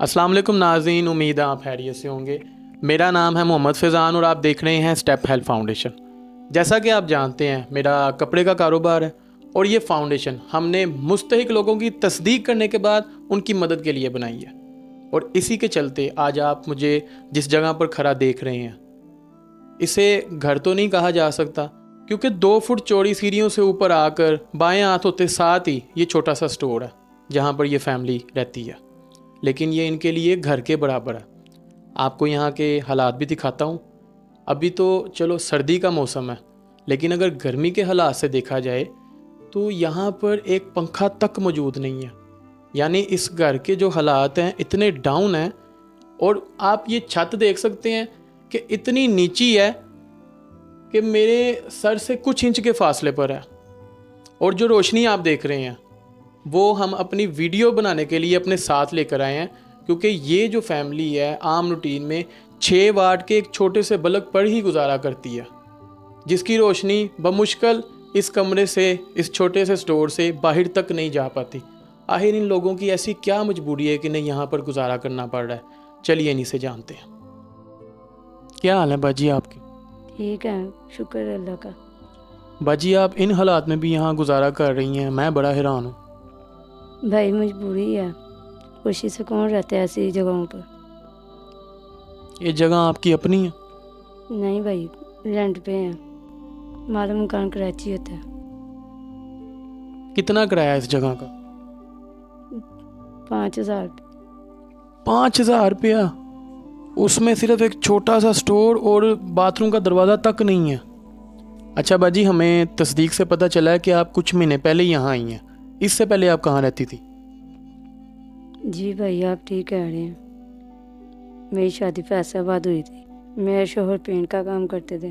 अस्सलाम वालेकुम नाज़रीन, उम्मीद है आप खैरियत से होंगे। मेरा नाम है मोहम्मद फ़ैज़ान और आप देख रहे हैं स्टेप हेल्प फाउंडेशन। जैसा कि आप जानते हैं, मेरा कपड़े का कारोबार है और ये फाउंडेशन हमने मुस्तहिक लोगों की तस्दीक करने के बाद उनकी मदद के लिए बनाई है। और इसी के चलते आज आप मुझे जिस जगह पर खड़ा देख रहे हैं, इसे घर तो नहीं कहा जा सकता, क्योंकि 2 फुट चौड़ी सीढ़ियों से ऊपर आकर बाएं हाथ होते साथ ही ये छोटा सा स्टोर है जहाँ पर ये फैमिली रहती है। लेकिन ये इनके लिए घर के बराबर है। आपको यहाँ के हालात भी दिखाता हूँ। अभी तो चलो सर्दी का मौसम है, लेकिन अगर गर्मी के हालात से देखा जाए तो यहाँ पर एक पंखा तक मौजूद नहीं है। यानी इस घर के जो हालात हैं इतने डाउन हैं। और आप ये छत देख सकते हैं कि इतनी नीची है कि मेरे सर से कुछ इंच के फासले पर है। और जो रोशनी आप देख रहे हैं वो हम अपनी वीडियो बनाने के लिए अपने साथ लेकर आए हैं, क्योंकि ये जो फैमिली है आम रूटीन में 6 वाट के एक छोटे से बल्ब पर ही गुजारा करती है, जिसकी रोशनी बमुश्किल इस कमरे से, इस छोटे से स्टोर से बाहर तक नहीं जा पाती। आखिर इन लोगों की ऐसी क्या मजबूरी है कि नहीं यहाँ पर गुजारा करना पड़ रहा है। चलिए इन्हीं से जानते हैं। क्या हाल है बाजी आपकी? ठीक है, शुक्र है अल्लाह का। बाजी आप इन हालात में भी यहाँ गुजारा कर रही हैं, मैं बड़ा हैरान हूँ। भाई मजबूरी है, खुशी से कौन रहता है ऐसी जगहों पर। ये जगह आपकी अपनी है? नहीं भाई, रेंट पे है। हमारा मकान कराची होता है। कितना किराया इस जगह का? 5,000। 5,000 रुपया? उसमें सिर्फ एक छोटा सा स्टोर और बाथरूम का दरवाज़ा तक नहीं है। अच्छा बाजी, हमें तस्दीक से पता चला है कि आप कुछ महीने पहले यहाँ आई हैं। इससे पहले आप कहाँ रहती थी? जी भाई, आप ठीक कह रहे हैं। मेरी शादी फैसलाबाद हुई थी। मेरे शोहर पेंट का काम करते थे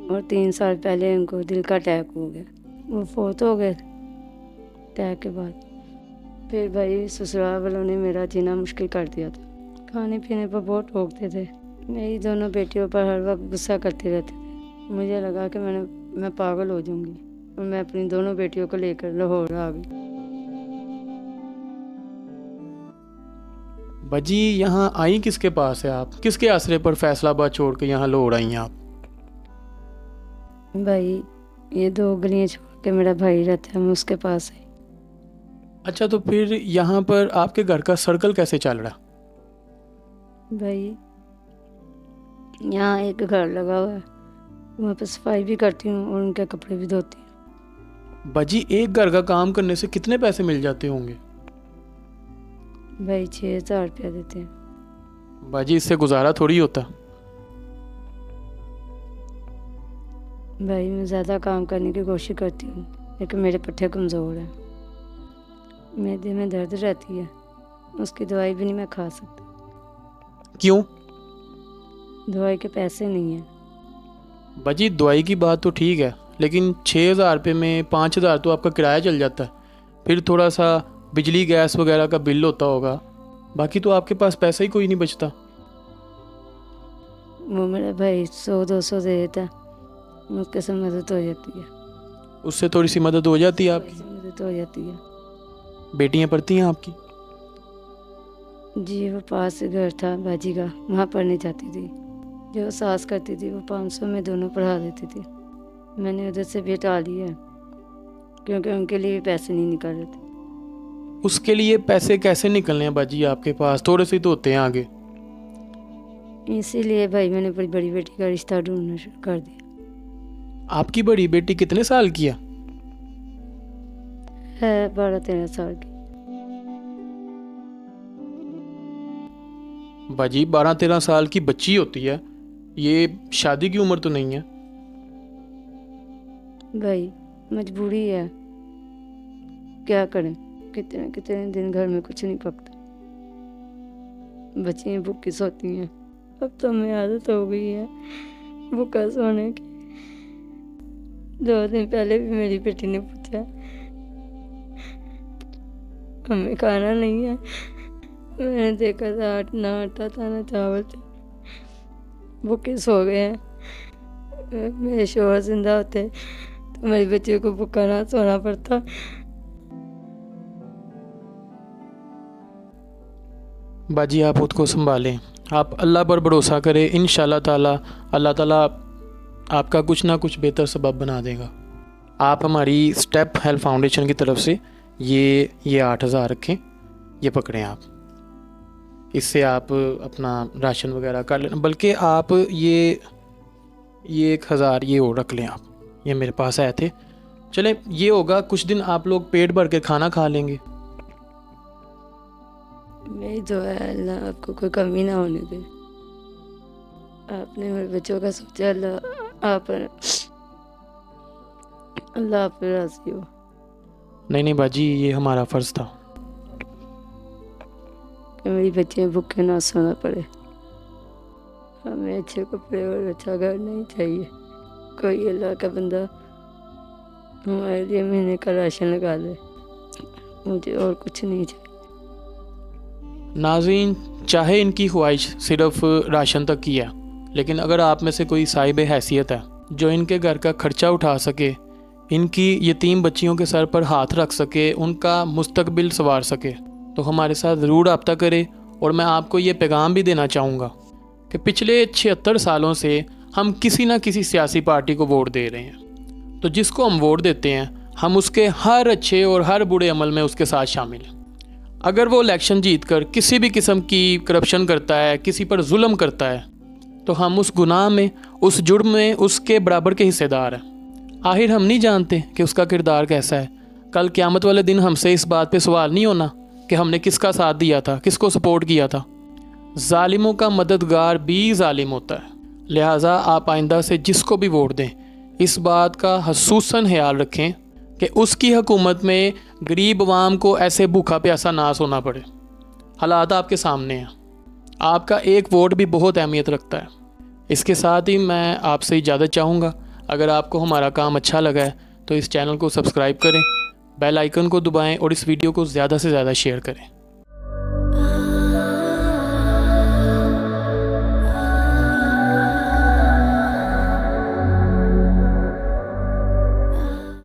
और 3 साल पहले उनको दिल का अटैक हो गया। वो फोत हो गए अटैक के बाद। फिर भाई ससुराल वालों ने मेरा जीना मुश्किल कर दिया था। खाने पीने पर बहुत टोकते थे। मेरी दोनों बेटियों पर हर वक्त गुस्सा करते रहते थे। मुझे लगा कि मैं पागल हो जाऊंगी और मैं अपनी दोनों बेटियों को लेकर लाहौर आ गई। बाजी यहाँ आई किसके पास है आप? किसके आसरे पर फैसलाबाद छोड़ के यहाँ लाहौर आई हैं आप? भाई ये 2 गलियां छोड़ के मेरा भाई रहता है, मैं उसके पास है। अच्छा, तो फिर यहाँ पर आपके घर का सर्कल कैसे चल रहा? भाई यहाँ एक घर लगा हुआ है, वहाँ पर सफाई भी करती हूँ और उनके कपड़े भी धोती हूँ। बाजी एक घर का काम करने से कितने पैसे मिल जाते होंगे? भाई 6,000 रुपया देते हैं। बाजी इससे गुजारा थोड़ी होता। भाई मैं ज़्यादा काम करने की कोशिश करती हूँ, लेकिन मेरे पट्टे कमज़ोर हैं। मैदे में दर्द रहती है, उसकी दवाई भी नहीं मैं खा सकती। क्यों? दवाई के पैसे नहीं हैं। बाजी दवाई की बात तो ठीक है, लेकिन 6,000 रुपये में 5,000 तो आपका किराया चल जाता है। फिर थोड़ा सा बिजली गैस वगैरह का बिल होता होगा, बाकी तो आपके पास पैसा ही कोई नहीं बचता। वो मेरा भाई 100-200 दे देता है, उसके से मदद हो जाती है। उससे थोड़ी सी मदद हो जाती है आपकी? मदद हो जाती है। बेटियां पढ़ती हैं आपकी? जी, वो पास से घर था बाजी का, वहाँ पढ़ने जाती थी। जो सास करती थी वो 500 में दोनों पढ़ा देती थी। मैंने उधर से भी हटा लिया क्योंकि उनके लिए पैसे नहीं निकल रहे थे। उसके लिए पैसे कैसे निकलने हैं बाजी आपके पास? थोड़े से तो होते हैं आगे। इसीलिए भाई मैंने अपनी बड़ी बेटी का रिश्ता ढूंढना शुरू कर दिया। आपकी बड़ी बेटी कितने साल की है? 12-13 साल की। बाजी 12-13 साल की बच्ची होती है, ये शादी की उम्र तो नहीं है। भाई मजबूरी है, क्या करें। कितने कितने दिन घर में कुछ नहीं पकता, बच्चियाँ भूखी सोती हैं। अब तो हमें आदत हो गई है भूखा सोने की। 2 दिन पहले भी मेरी बेटी ने पूछा हमें खाना नहीं है। मैंने देखा था ना आटा था ना चावल था, भूखे सो गए हैं। मेरे शोहर जिंदा होते तो मेरी बच्ची को भूखा ना सोना पड़ता। बाजी आप खुद को संभालें, आप अल्लाह पर भरोसा करें, इंशाल्लाह ताला अल्लाह ताला आपका कुछ ना कुछ बेहतर सबब बना देगा। आप हमारी स्टेप हेल्प फाउंडेशन की तरफ से ये 8,000 रखें, ये पकड़ें आप, इससे आप अपना राशन वगैरह कर लेना। बल्कि आप ये 1,000 ये और रख लें आप, ये मेरे पास आए थे। चलें, ये होगा, कुछ दिन आप लोग पेट भर के खाना खा लेंगे। मेरी दुआ है अल्लाह आपको कोई कमी ना होने दे। आपने मेरे बच्चों का सोचा, अल्लाह आप पर राजी हो। नहीं बाजी, ये हमारा फ़र्ज़ था कि मेरी बच्चे भूखे ना सोना पड़े। हमें अच्छे कपड़े और अच्छा घर नहीं चाहिए। कोई अल्लाह का बंदा हमारे लिए महीने का राशन लगा दे, मुझे और कुछ नहीं चाहिए। नाज़रीन, चाहे इनकी ख्वाहिश सिर्फ राशन तक की है, लेकिन अगर आप में से कोई साहिब हैसियत है जो इनके घर का खर्चा उठा सके, इनकी यतीम बच्चियों के सर पर हाथ रख सके, उनका मुस्तकबिल संवार सके, तो हमारे साथ ज़रूर रब्ता करें। और मैं आपको ये पैगाम भी देना चाहूँगा कि पिछले 76 सालों से हम किसी न किसी सियासी पार्टी को वोट दे रहे हैं, तो जिसको हम वोट देते हैं हम उसके हर अच्छे और हर बुरे अमल में उसके साथ शामिल हैं। अगर वो इलेक्शन जीत कर किसी भी किस्म की करप्शन करता है, किसी पर जुल्म करता है, तो हम उस गुनाह में, उस जुर्म में उसके बराबर के हिस्सेदार हैं। आखिर हम नहीं जानते कि उसका किरदार कैसा है। कल क़यामत वाले दिन हमसे इस बात पे सवाल नहीं होना कि हमने किसका साथ दिया था, किसको सपोर्ट किया था। जालिमों का मददगार भी जालिम होता है। लिहाजा आप आइंदा से जिसको भी वोट दें, इस बात का खसूसन ख्याल रखें कि उसकी हुकूमत में गरीब अवाम को ऐसे भूखा प्यासा ना सोना पड़े। हालात आपके सामने हैं, आपका एक वोट भी बहुत अहमियत रखता है। इसके साथ ही मैं आपसे इजाज़त चाहूँगा। अगर आपको हमारा काम अच्छा लगा है तो इस चैनल को सब्सक्राइब करें, बेल आइकन को दबाएं और इस वीडियो को ज़्यादा से ज़्यादा शेयर करें।